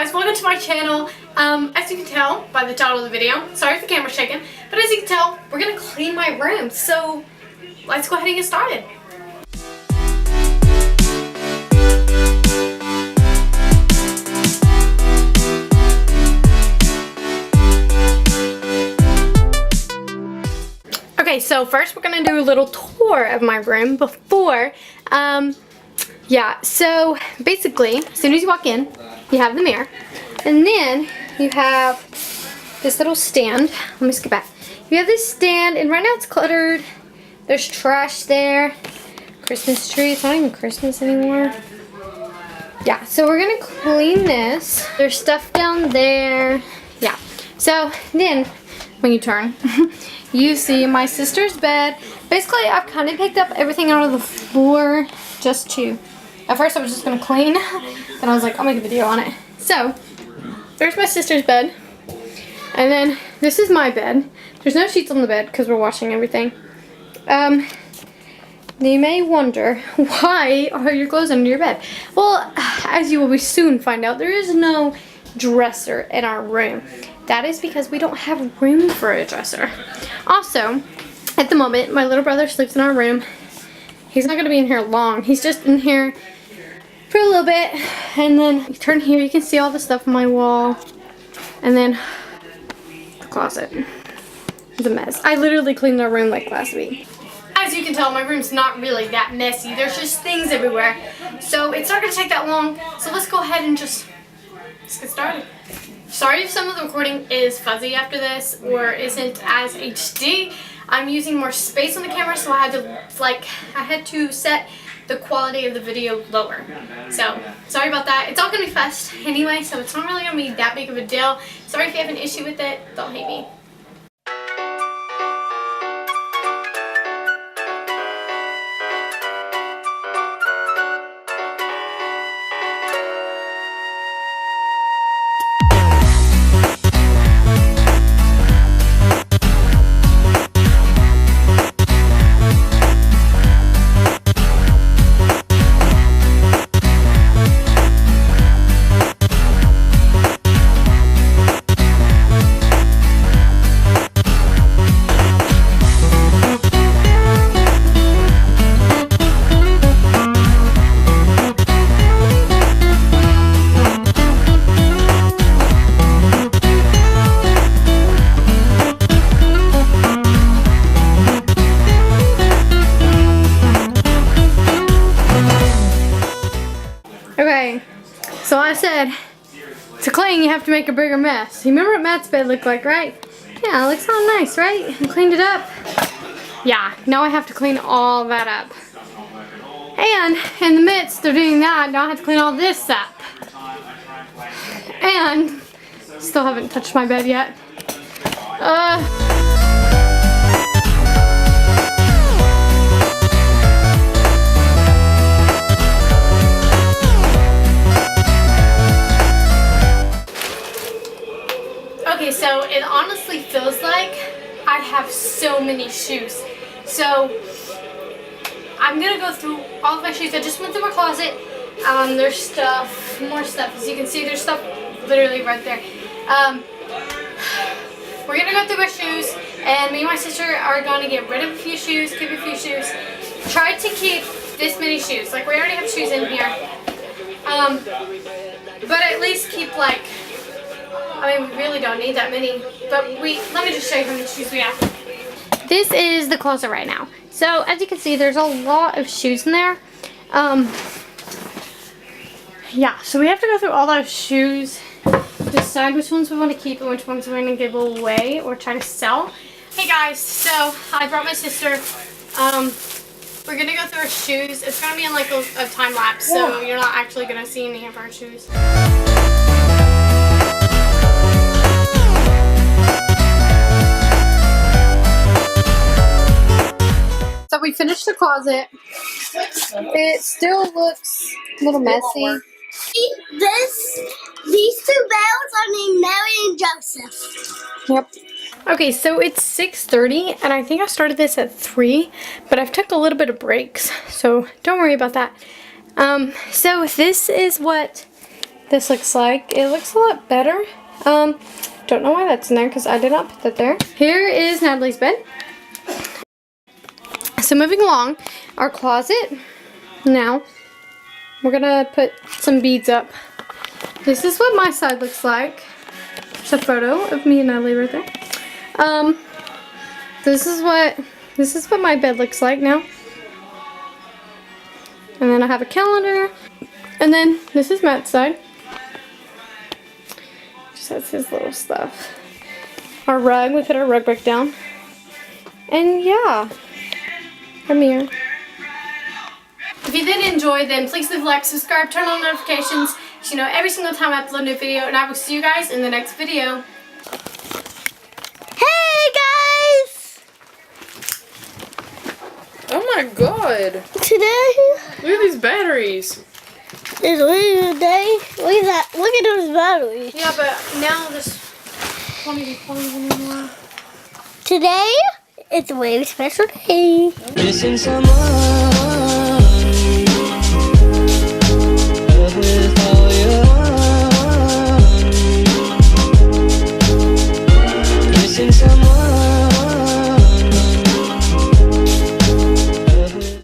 guys, welcome to my channel. As you can tell by the title of the video, sorry if the camera's shaking, but as you can tell, we're gonna clean my room. So let's go ahead and get started. Okay, so first we're gonna do a little tour of my room before, yeah, so basically, as soon as you walk in, you have the mirror, and then you have this little stand. Let me skip back. You have this stand, and right now it's cluttered. There's trash there. Christmas tree. It's not even Christmas anymore. Yeah, so we're gonna clean this. There's stuff down there. Yeah, so then when you turn, you see my sister's bed. Basically, I've kind of picked up everything out of the floor just to... At first I was just going to clean, then I was like, I'll make a video on it. So, there's my sister's bed. And then, this is my bed. There's no sheets on the bed because we're washing everything. You may wonder, why are your clothes under your bed? Well, as you will soon find out, there is no dresser in our room. That is because we don't have room for a dresser. Also, at the moment, my little brother sleeps in our room. He's not going to be in here long. He's just in here for a little bit, and then you turn here, you can see all the stuff on my wall, and then the closet. It's a mess. I literally cleaned our room like last week. As you can tell, my room's not really that messy. There's just things everywhere, so it's not going to take that long. So let's go ahead and let's get started. Sorry if some of the recording is fuzzy after this or isn't as HD. I'm using more space on the camera, so I had to set the quality of the video lower. So, sorry about that. It's all going to be fast anyway, so it's not really going to be that big of a deal. Sorry if you have an issue with it. Don't hate me. Okay, so I said, to clean you have to make a bigger mess. You remember what Matt's bed looked like, right? Yeah, it looks all nice, right? I cleaned it up. Yeah, now I have to clean all that up. And in the midst of doing that, now I have to clean all this up. And still haven't touched my bed yet. Okay, so it honestly feels like I have so many shoes. So I'm gonna go through all of my shoes. I just went through my closet. There's stuff, more stuff. As you can see, there's stuff literally right there. We're gonna go through my shoes, and me and my sister are gonna get rid of a few shoes, keep a few shoes. Try to keep this many shoes. Like, we already have shoes in here. But at least keep, like, I mean, we really don't need that many, but let me just show you how many shoes we have. This is the closet right now. So, as you can see, there's a lot of shoes in there. Yeah, so we have to go through all those shoes, decide which ones we want to keep and which ones we're going to give away or try to sell. Hey guys, so I brought my sister. We're going to go through our shoes. It's going to be in like a time lapse, so you're not actually going to see any of our shoes. So we finished the closet. It still looks a little messy. These two bells are named Mary and Joseph. Yep. Okay, so it's 6:30, and I think I started this at 3, but I've took a little bit of breaks, so don't worry about that. So this is what this looks like. It looks a lot better. Don't know why that's in there because I did not put that there. Here is Natalie's bed. So moving along, our closet. Now, we're gonna put some beads up. This is what my side looks like. There's a photo of me and Natalie right there. This is what my bed looks like now. And then I have a calendar. And then this is Matt's side. Just has his little stuff. Our rug, we put our rug back down. And yeah, a mirror. If you did enjoy, then please leave a like, subscribe, turn on notifications so you know every single time I upload a new video. And I will see you guys in the next video. Hey guys! Oh my god. Today Look at these batteries. is Wednesday day. Look at that. Look at those batteries. Yeah, but now this won't be playing anymore. Today is a very special day. Missing someone.